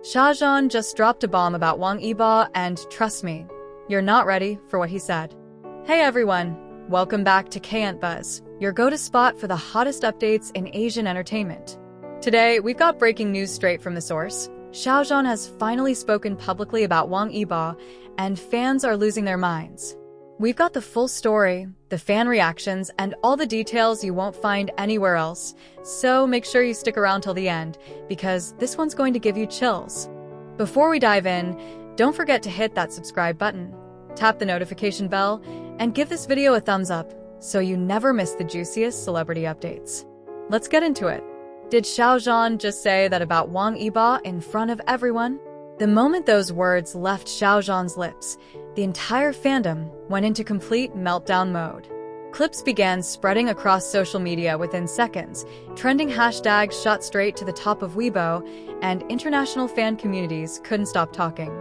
Xiao Zhan just dropped a bomb about Wang Yibo, and trust me, you're not ready for what he said. Hey everyone, welcome back to K-EntBuzz, your go-to spot for the hottest updates in Asian entertainment. Today, we've got breaking news straight from the source. Xiao Zhan has finally spoken publicly about Wang Yibo, and fans are losing their minds. We've got the full story, the fan reactions, and all the details you won't find anywhere else, so make sure you stick around till the end, because this one's going to give you chills. Before we dive in, don't forget to hit that subscribe button, tap the notification bell, and give this video a thumbs up so you never miss the juiciest celebrity updates. Let's get into it. Did Xiao Zhan just say that about Wang Yibo in front of everyone? The moment those words left Xiao Zhan's lips, the entire fandom went into complete meltdown mode. Clips began spreading across social media within seconds, trending hashtags shot straight to the top of Weibo, and international fan communities couldn't stop talking.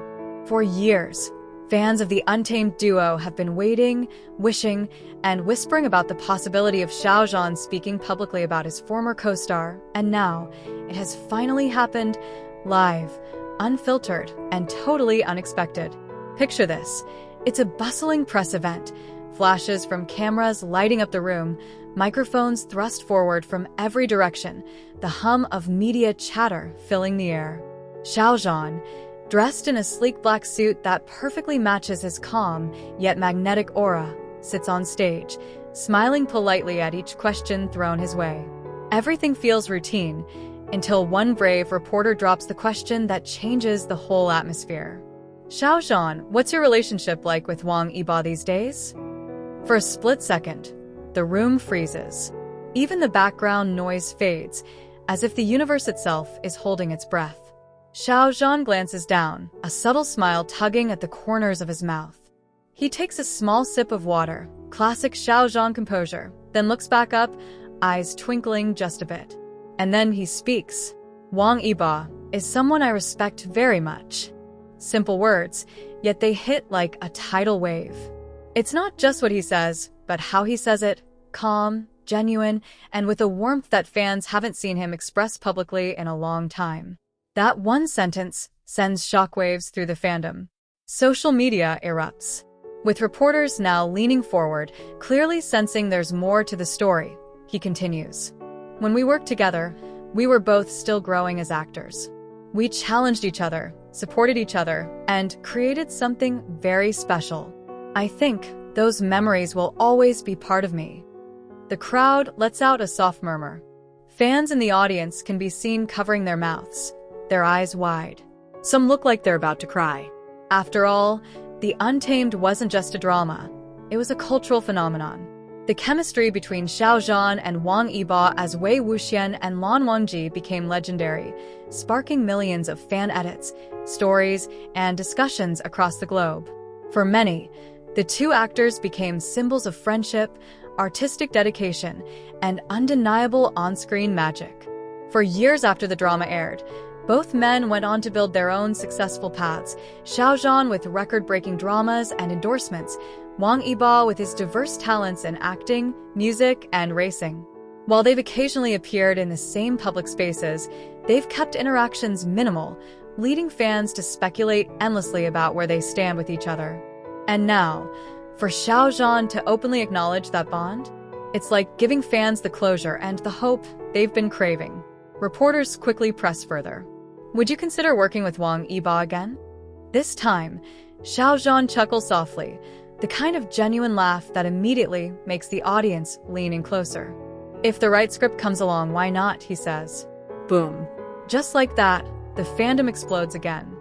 For years, fans of the Untamed duo have been waiting, wishing, and whispering about the possibility of Xiao Zhan speaking publicly about his former co-star, and now it has finally happened, live, unfiltered, and totally unexpected. Picture this. It's a bustling press event. Flashes from cameras lighting up the room, microphones thrust forward from every direction, the hum of media chatter filling the air. Xiao Zhan, dressed in a sleek black suit that perfectly matches his calm yet magnetic aura, sits on stage, smiling politely at each question thrown his way. Everything feels routine, until one brave reporter drops the question that changes the whole atmosphere. Xiao Zhan, what's your relationship like with Wang Yibo these days? For a split second, the room freezes. Even the background noise fades, as if the universe itself is holding its breath. Xiao Zhan glances down, a subtle smile tugging at the corners of his mouth. He takes a small sip of water, classic Xiao Zhan composure, then looks back up, eyes twinkling just a bit. And then he speaks. Wang Yibo is someone I respect very much. Simple words, yet they hit like a tidal wave. It's not just what he says, but how he says it, calm, genuine, and with a warmth that fans haven't seen him express publicly in a long time. That one sentence sends shockwaves through the fandom. Social media erupts, with reporters now leaning forward, clearly sensing there's more to the story. He continues. When we worked together, we were both still growing as actors. We challenged each other, supported each other, and created something very special. I think those memories will always be part of me. The crowd lets out a soft murmur. Fans in the audience can be seen covering their mouths, their eyes wide. Some look like they're about to cry. After all, The Untamed wasn't just a drama. It was a cultural phenomenon. The chemistry between Xiao Zhan and Wang Yibo as Wei Wuxian and Lan Wangji became legendary, sparking millions of fan edits, stories, and discussions across the globe. For many, the two actors became symbols of friendship, artistic dedication, and undeniable on-screen magic. For years after the drama aired, both men went on to build their own successful paths, Xiao Zhan with record-breaking dramas and endorsements, Wang Yibo with his diverse talents in acting, music, and racing. While they've occasionally appeared in the same public spaces, they've kept interactions minimal, leading fans to speculate endlessly about where they stand with each other. And now, for Xiao Zhan to openly acknowledge that bond, it's like giving fans the closure and the hope they've been craving. Reporters quickly press further. Would you consider working with Wang Yibo again? This time, Xiao Zhan chuckles softly, the kind of genuine laugh that immediately makes the audience lean in closer. If the right script comes along, why not, he says. Boom. Just like that, the fandom explodes again.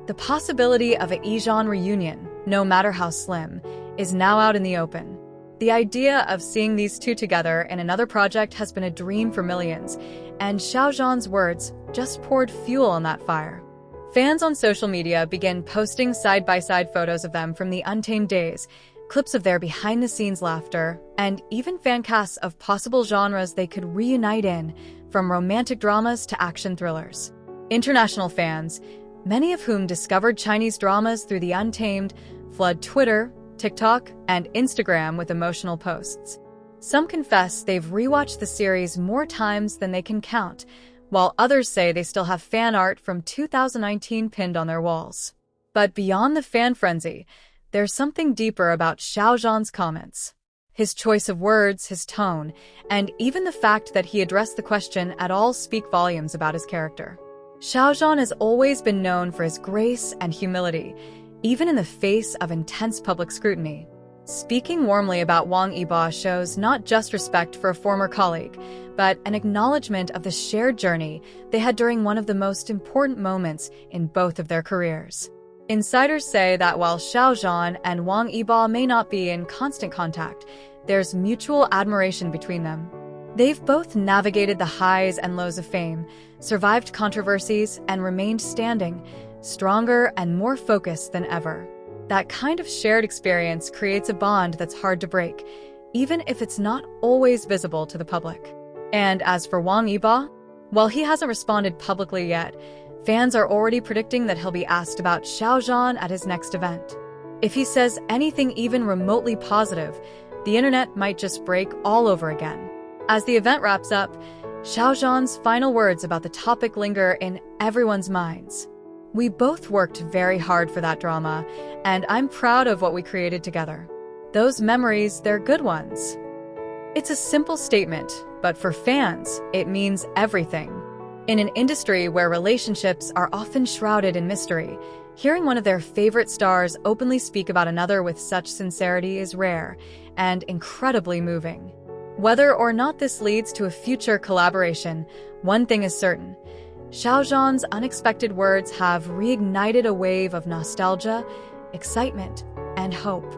The possibility of a YiZhan reunion, no matter how slim, is now out in the open. The idea of seeing these two together in another project has been a dream for millions, and Xiao Zhan's words just poured fuel on that fire. Fans on social media began posting side-by-side photos of them from the Untamed days, clips of their behind-the-scenes laughter, and even fan casts of possible genres they could reunite in, from romantic dramas to action thrillers. International fans, many of whom discovered Chinese dramas through the Untamed, flood Twitter, TikTok, and Instagram with emotional posts. Some confess they've rewatched the series more times than they can count, while others say they still have fan art from 2019 pinned on their walls. But beyond the fan frenzy, there's something deeper about Xiao Zhan's comments. His choice of words, his tone, and even the fact that he addressed the question at all speak volumes about his character. Xiao Zhan has always been known for his grace and humility, even in the face of intense public scrutiny. Speaking warmly about Wang Yibo shows not just respect for a former colleague, but an acknowledgement of the shared journey they had during one of the most important moments in both of their careers. Insiders say that while Xiao Zhan and Wang Yibo may not be in constant contact, there's mutual admiration between them. They've both navigated the highs and lows of fame, survived controversies, and remained standing, stronger and more focused than ever. That kind of shared experience creates a bond that's hard to break, even if it's not always visible to the public. And as for Wang Yibo, while he hasn't responded publicly yet, fans are already predicting that he'll be asked about Xiao Zhan at his next event. If he says anything even remotely positive, the internet might just break all over again. As the event wraps up, Xiao Zhan's final words about the topic linger in everyone's minds. "We both worked very hard for that drama, and I'm proud of what we created together. Those memories, they're good ones." It's a simple statement, but for fans, it means everything. In an industry where relationships are often shrouded in mystery, hearing one of their favorite stars openly speak about another with such sincerity is rare and incredibly moving. Whether or not this leads to a future collaboration, one thing is certain. Xiao Zhan's unexpected words have reignited a wave of nostalgia, excitement, and hope.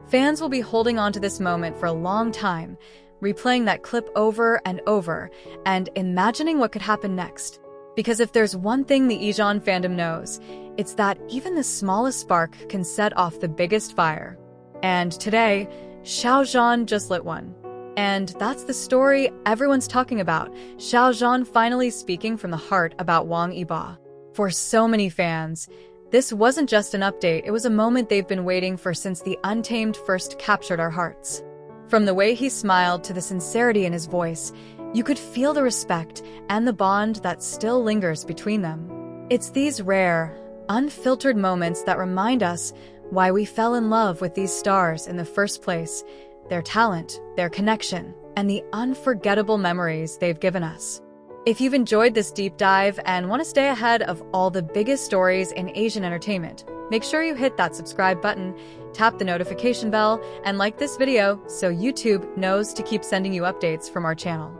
Fans will be holding on to this moment for a long time, replaying that clip over and over, and imagining what could happen next. Because if there's one thing the YiZhan fandom knows, it's that even the smallest spark can set off the biggest fire. And today, Xiao Zhan just lit one. And that's the story everyone's talking about, Xiao Zhan finally speaking from the heart about Wang Yibo. For so many fans, this wasn't just an update, it was a moment they've been waiting for since the Untamed first captured our hearts. From the way he smiled to the sincerity in his voice, you could feel the respect and the bond that still lingers between them. It's these rare, unfiltered moments that remind us why we fell in love with these stars in the first place, their talent, their connection, and the unforgettable memories they've given us. If you've enjoyed this deep dive and want to stay ahead of all the biggest stories in Asian entertainment, make sure you hit that subscribe button, tap the notification bell, and like this video so YouTube knows to keep sending you updates from our channel.